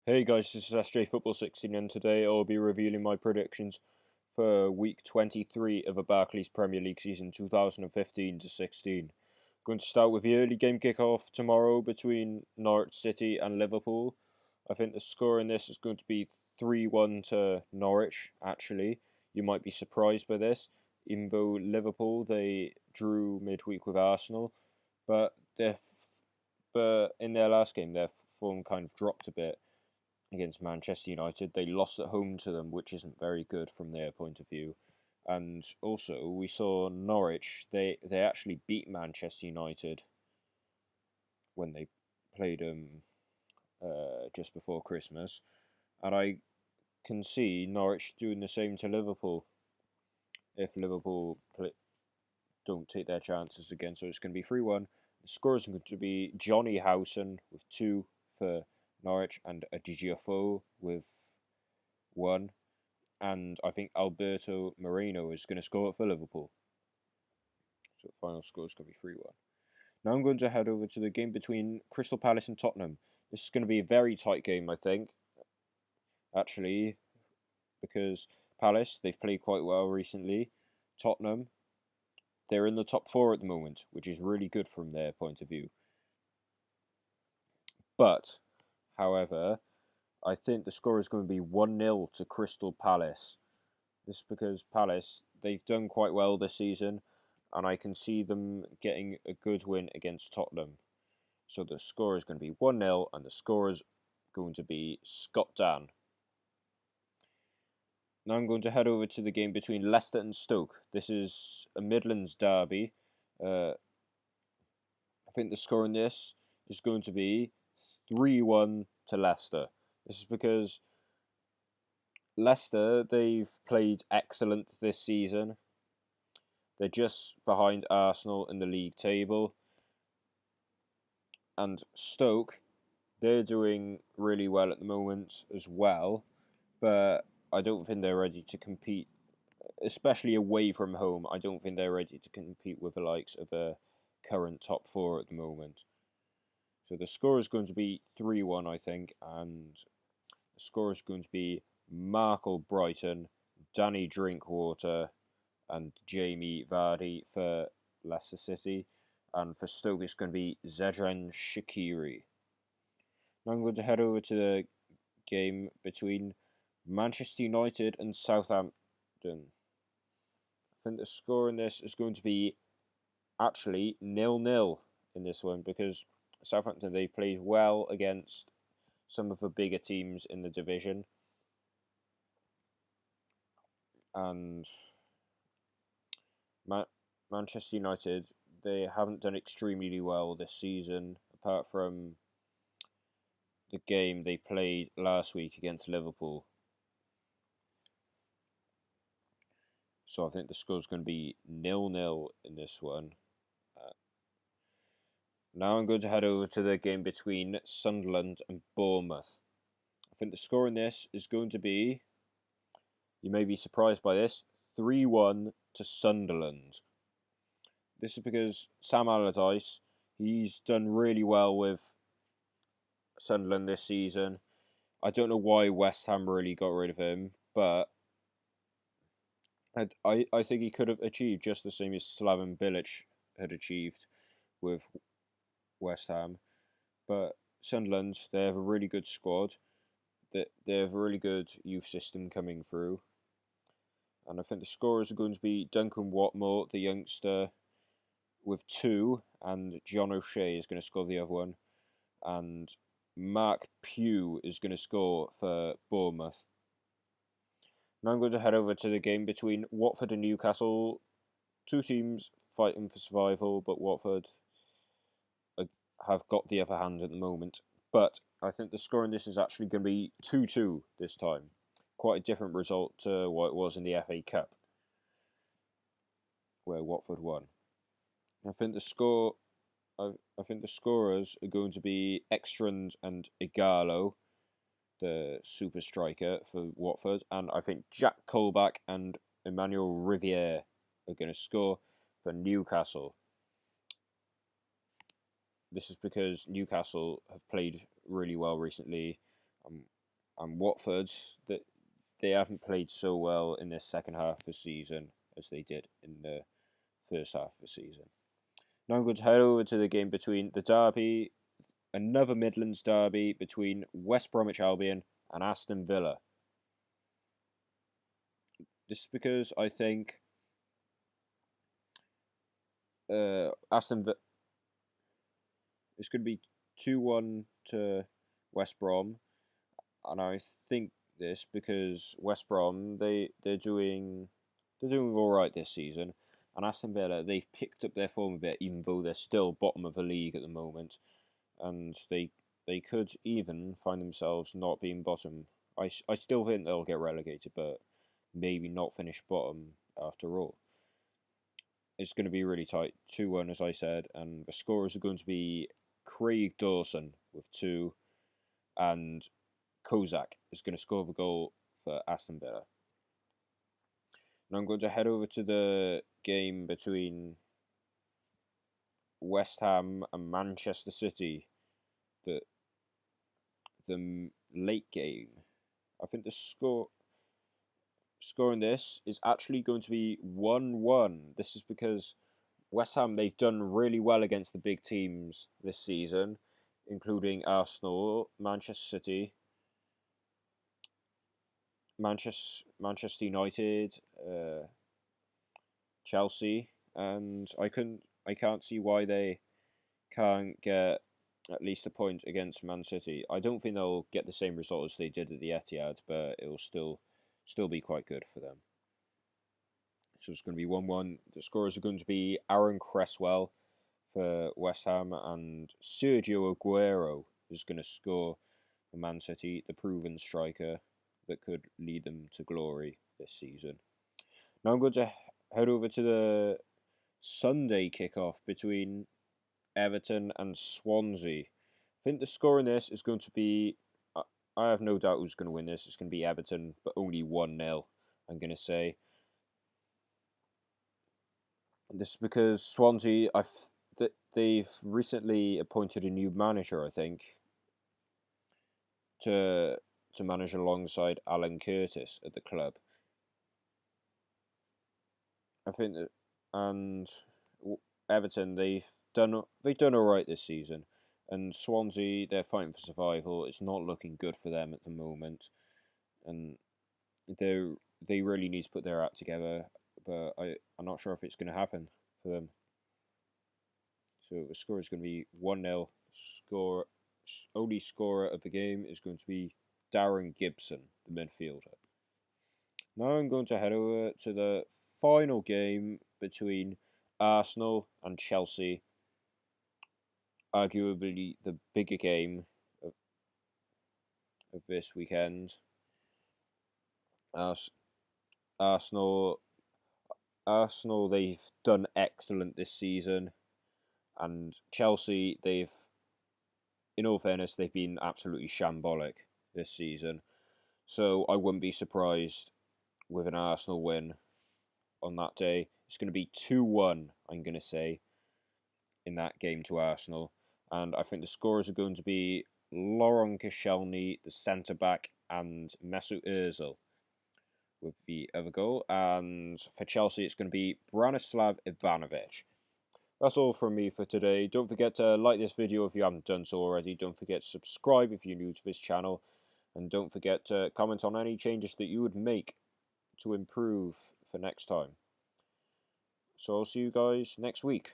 Hey guys, this is SJ Football 16 and today I'll be revealing my predictions for week 23 of the Barclays Premier League season 2015 to 16. Going to start with the early game kickoff tomorrow between Norwich City and Liverpool. I think the score in this is going to be 3-1 to Norwich, actually. You might be surprised by this, even though Liverpool, they drew midweek with Arsenal, but but in their last game their form kind of dropped a bit against Manchester United. They lost at home to them, which isn't very good from their point of view. And also, we saw Norwich. They actually beat Manchester United when they played them just before Christmas. And I can see Norwich doing the same to Liverpool if don't take their chances again. So it's going to be 3-1. The score is going to be Johnny Howson with 2 for Norwich and a Digiafo with 1. And I think Alberto Moreno is going to score for Liverpool. So the final score is going to be 3-1. Now I'm going to head over to the game between Crystal Palace and Tottenham. This is going to be a very tight game, I think, actually, because Palace, they've played quite well recently. Tottenham, they're in the top 4 at the moment, which is really good from their point of view. But, however, I think the score is going to be 1-0 to Crystal Palace. This is because Palace, they've done quite well this season, and I can see them getting a good win against Tottenham. So the score is going to be 1-0, and the score is going to be Scott Dan. Now I'm going to head over to the game between Leicester and Stoke. This is a Midlands derby. I think the score in this is going to be 3-1 to Leicester. This is because Leicester, they've played excellent this season. They're just behind Arsenal in the league table. And Stoke, they're doing really well at the moment as well. But I don't think they're ready to compete, especially away from home. I don't think they're ready to compete with the likes of a current top 4 at the moment. So the score is going to be 3-1, I think. And the score is going to be Marco Brighton, Danny Drinkwater, and Jamie Vardy for Leicester City. And for Stoke, it's going to be Zedran Shaqiri. Now I'm going to head over to the game between Manchester United and Southampton. I think the score in this is going to be actually 0-0 in this one because Southampton, they played well against some of the bigger teams in the division. And Manchester United, they haven't done extremely well this season, apart from the game they played last week against Liverpool. So I think the score is going to be 0-0 in this one. Now I'm going to head over to the game between Sunderland and Bournemouth. I think the score in this is going to be, you may be surprised by this, 3-1 to Sunderland. This is because Sam Allardyce, he's done really well with Sunderland this season. I don't know why West Ham really got rid of him, but I think he could have achieved just the same as Slaven Bilic had achieved with West Ham. But Sunderland, they have a really good squad. They have a really good youth system coming through. And I think the scorers are going to be Duncan Watmore, the youngster, with 2, and John O'Shea is going to score the other one. And Mark Pugh is going to score for Bournemouth. Now I'm going to head over to the game between Watford and Newcastle. 2 teams fighting for survival, but Watford have got the upper hand at the moment. But I think the score in this is actually going to be 2-2 this time. Quite a different result to what it was in the FA Cup, where Watford won. I think the scorers are going to be Ekstrand and Igalo, the super striker for Watford, and I think Jack Colback and Emmanuel Riviere are going to score for Newcastle. This is because Newcastle have played really well recently. And Watford, that they haven't played so well in the second half of the season as they did in the first half of the season. Now I'm going to head over to the game between the derby, another Midlands derby between West Bromwich Albion and Aston Villa. This is because I think Aston Villa it's going to be 2-1 to West Brom, and I think this because West Brom they're doing all right this season, and Aston Villa they've picked up their form a bit, even though they're still bottom of the league at the moment, and they could even find themselves not being bottom. I still think they'll get relegated, but maybe not finish bottom after all. It's going to be really tight, 2-1 as I said, and the scorers are going to be Craig Dawson with 2, and Kozak is going to score the goal for Aston Villa. Now I'm going to head over to the game between West Ham and Manchester City, the late game. I think the score in this is actually going to be 1-1. This is because West Ham, they've done really well against the big teams this season, including Arsenal, Manchester City, Manchester United, Chelsea, and I can't see why they can't get at least a point against Man City. I don't think they'll get the same result as they did at the Etihad, but it'll still be quite good for them. So it's going to be 1-1. The scorers are going to be Aaron Cresswell for West Ham, and Sergio Aguero is going to score for Man City, the proven striker that could lead them to glory this season. Now I'm going to head over to the Sunday kickoff between Everton and Swansea. I think the score in this is going to be, I have no doubt who's going to win this. It's going to be Everton, but only 1-0, I'm going to say. This is because Swansea, they've recently appointed a new manager, I think, to manage alongside Alan Curtis at the club. I think that, and Everton, they've done all right this season, and Swansea, they're fighting for survival. It's not looking good for them at the moment, and they really need to put their act together. But I'm not sure if it's going to happen for them. So the score is going to be 1-0. Only scorer of the game is going to be Darren Gibson, the midfielder. Now I'm going to head over to the final game between Arsenal and Chelsea. Arguably the bigger game of this weekend. Arsenal, they've done excellent this season, and Chelsea, in all fairness, they've been absolutely shambolic this season. So I wouldn't be surprised with an Arsenal win on that day. It's going to be 2-1, I'm going to say, in that game to Arsenal. And I think the scorers are going to be Laurent Koscielny, the centre-back, and Mesut Ozil with the other goal. And for Chelsea, it's going to be Branislav Ivanovic. That's all from me for today. Don't forget to like this video if you haven't done so already. Don't forget to subscribe if you're new to this channel. And don't forget to comment on any changes that you would make to improve for next time. So I'll see you guys next week.